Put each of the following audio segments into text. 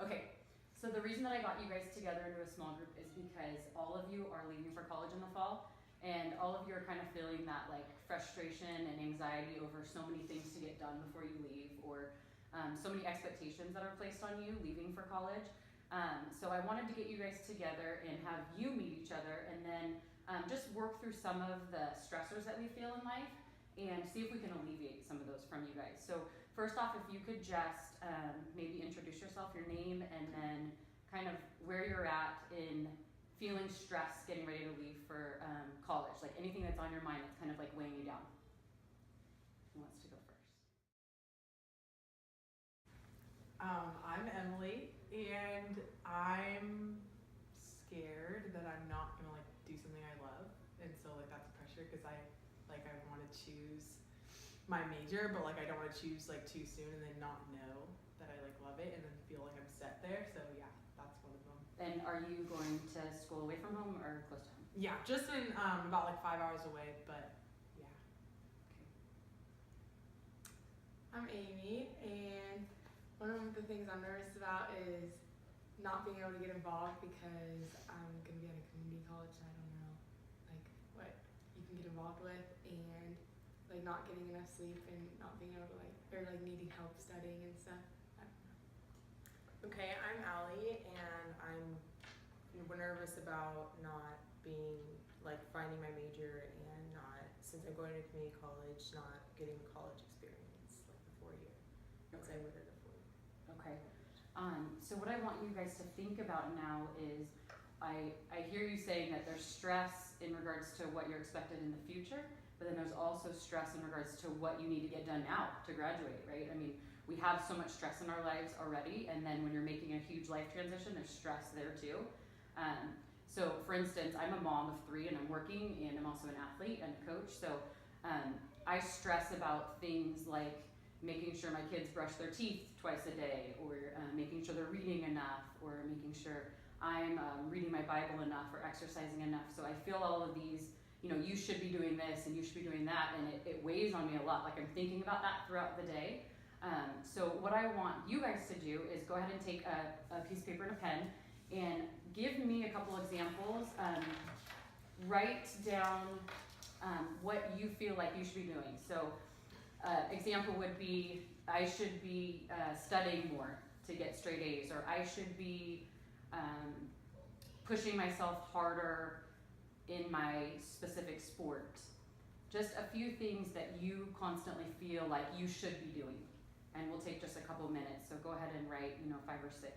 Okay, so the reason that I got you guys together into a small group is because all of you are leaving for college in the fall, and all of you are kind of feeling that like frustration and anxiety over so many things to get done before you leave, or so many expectations that are placed on you leaving for college. So I wanted to get you guys together and have you meet each other, and then just work through some of the stressors that we feel in life and see if we can alleviate some of those from you guys. So first off, if you could just maybe introduce yourself, your name, and then kind of where you're at in feeling stressed getting ready to leave for college, like anything that's on your mind that's kind of like weighing you down. Who wants to go first? I'm Emily, and I'm scared that I'm not gonna like do something I love, and so like that's pressure because I want to choose my major, but like I don't want to choose like too soon and then not know that I like love it and then feel like I'm set there. So yeah, that's one of them. And are you going to school away from home or close to home? Yeah, just in about like 5 hours away, but yeah. Okay. I'm Amy, and one of the things I'm nervous about is not being able to get involved because I'm going to be at a community college and I don't know like what you can get involved with, and like not getting enough sleep and not being able to like needing help studying and stuff. I don't know. Okay, I'm Allie, and I'm nervous about not being like finding my major and not, since I'm going to community college, not getting college experience like the 4 year. Once I would have the 4 year. Okay. So what I want you guys to think about now is, I hear you saying that there's stress in regards to what you're expected in the future, but then there's also stress in regards to what you need to get done now to graduate, right? I mean, we have so much stress in our lives already, and then when you're making a huge life transition, there's stress there too. So for instance, I'm a mom of 3 and I'm working, and I'm also an athlete and a coach, so I stress about things like making sure my kids brush their teeth twice a day, or making sure they're reading enough, or making sure I'm reading my Bible enough or exercising enough. So I feel all of these, you should be doing this and you should be doing that, and it weighs on me a lot. Like I'm thinking about that throughout the day. So what I want you guys to do is go ahead and take a piece of paper and a pen and give me a couple examples. Write down what you feel like you should be doing. So example would be, I should be studying more to get straight A's, or I should be pushing myself harder in my specific sport. Just a few things that you constantly feel like you should be doing. And we'll take just a couple minutes, so go ahead and write 5 or 6.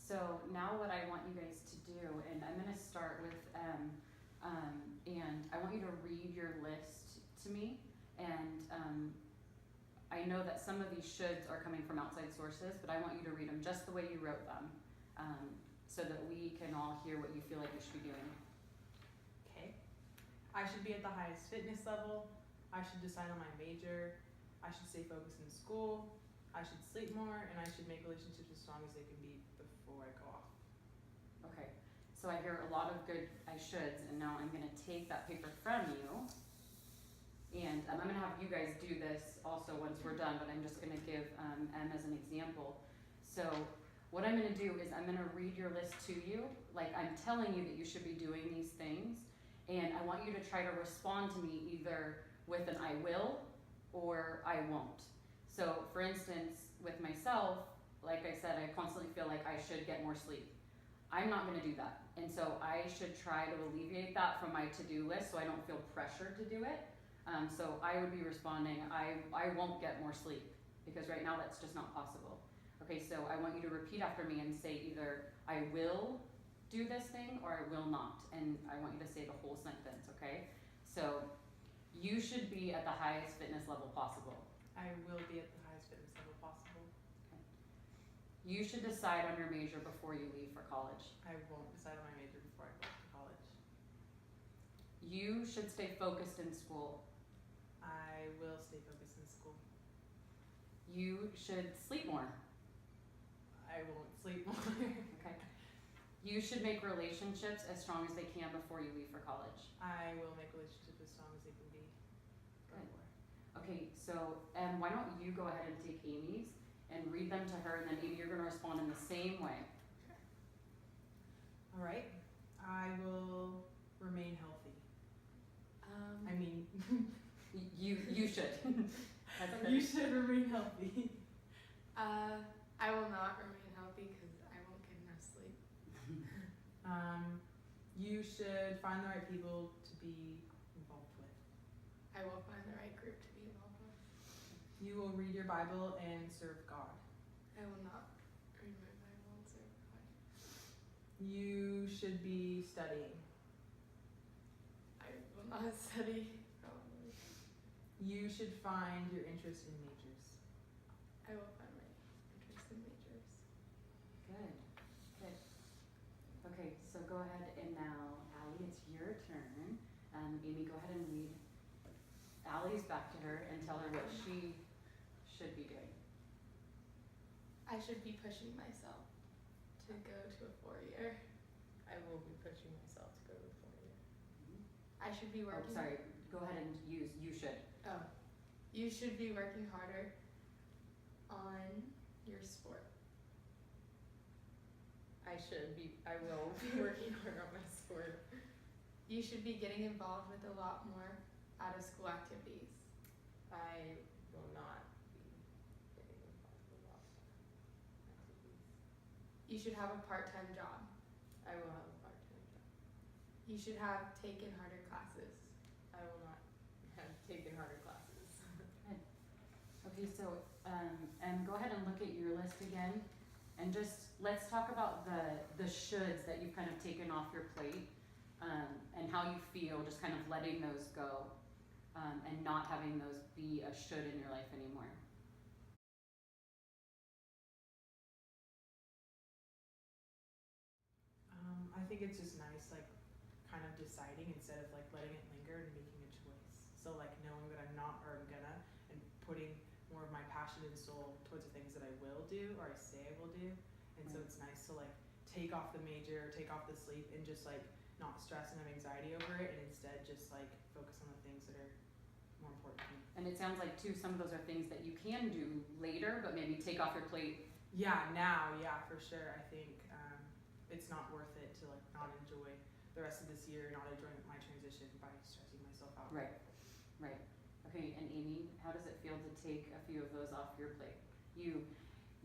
So now what I want you guys to do, and I'm going to start with, and I want you to read your list to me, and I know that some of these shoulds are coming from outside sources, but I want you to read them just the way you wrote them, so that we can all hear what you feel like you should be doing. Okay. I should be at the highest fitness level. I should decide on my major. I should stay focused in school. I should sleep more, and I should make relationships as strong as they can be before I go off. Okay, so I hear a lot of good I shoulds, and now I'm going to take that paper from you, and I'm going to have you guys do this also once we're done, but I'm just going to give M as an example. So what I'm going to do is I'm going to read your list to you, like I'm telling you that you should be doing these things, and I want you to try to respond to me either with an I will or I won't. So for instance, with myself, like I said, I constantly feel like I should get more sleep. I'm not gonna do that. And so I should try to alleviate that from my to-do list so I don't feel pressured to do it. So I would be responding, I won't get more sleep because right now that's just not possible. Okay, so I want you to repeat after me and say either I will do this thing or I will not. And I want you to say the whole sentence, okay? So you should be at the highest fitness level possible. I will be at the highest fitness level possible. You should decide on your major before you leave for college. I won't decide on my major before I go to college. You should stay focused in school. I will stay focused in school. You should sleep more. I won't sleep more. Okay. You should make relationships as strong as they can before you leave for college. I will make relationships as strong as they can be. Good. Okay, so why don't you go ahead and take Amy's and read them to her, and then Amy, you're going to respond in the same way. All right. I will remain healthy. I mean, You should. That's okay. you should remain healthy. I will not remain healthy because I won't get enough sleep. You should find the right people to be involved with. I will find the right group to be involved with. You will read your Bible and serve God. I will not read my Bible and serve God. You should be studying. I will not study, probably. You should find your interest in majors. I will find my interest in majors. Good. Good. Okay, so go ahead and now, Allie, it's your turn. Amy, go ahead and read Allie's back to her and tell her what she should be doing. I should be pushing myself to go to a 4-year. I will be pushing myself to go to 4-year. I should be Oh, working. sorry. Go ahead and use you should. Oh, you should be working harder on your sport. I will be working hard on my sport. You should be getting involved with a lot more out of school activities. I will not be getting involved with a lot of activities. You should have a part-time job. I will have a part-time job. You should have taken harder classes. I will not have taken harder classes. Okay, so go ahead and look at your list again, and just let's talk about the shoulds that you've kind of taken off your plate, and how you feel just kind of letting those go, and not having those be a should in your life anymore. I think it's just nice, like, kind of deciding instead of like letting it linger and making a choice. So like knowing that I'm not or I'm gonna, and putting more of my passion and soul towards the things that I will do or I say I will do. And so it's nice to like take off the major, take off the sleep, and just like not stress and have anxiety over it, and instead just like focus on the things that are more important to me. And it sounds like too, some of those are things that you can do later, but maybe take off your plate. Yeah, now, yeah, for sure. I think it's not worth it to like not enjoy the rest of this year, not enjoying my transition by stressing myself out. Right. Right. Okay, and Amy, how does it feel to take a few of those off your plate? You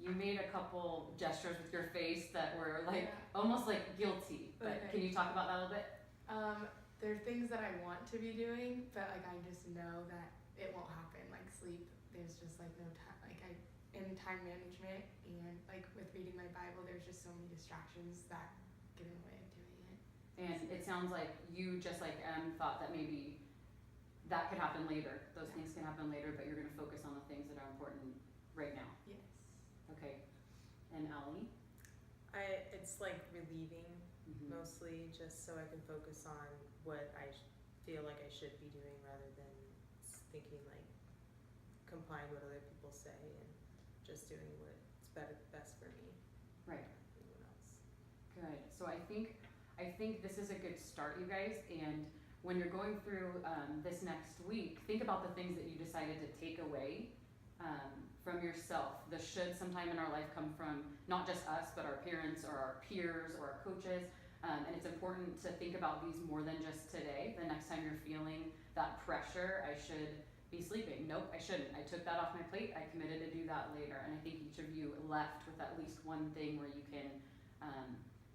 made a couple gestures with your face that were like almost like guilty, but can you talk about that a little bit? There are things that I want to be doing, but like I just know that it won't happen. Like sleep, there's just like no time. Like in time management and like with reading my Bible, there's just so many distractions that get in the way of doing it. And it sounds like you, just like thought that maybe that could happen later. Those things can happen later, but you're going to focus on the things that are important right now. Yes. Okay. And Allie? It's like relieving mostly, just so I can focus on what I feel like I should be doing rather than thinking like complying what other people say and just doing what's best for me. Right. Anyone else. Good. So I think this is a good start, you guys. And when you're going through this next week, think about the things that you decided to take away from yourself. The should sometime in our life come from not just us, but our parents or our peers or our coaches. And it's important to think about these more than just today. The next time you're feeling that pressure, I should be sleeping. Nope, I shouldn't. I took that off my plate. I committed to do that later. And I think each of you left with at least one thing where you can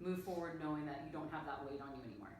move forward knowing that you don't have that weight on you anymore.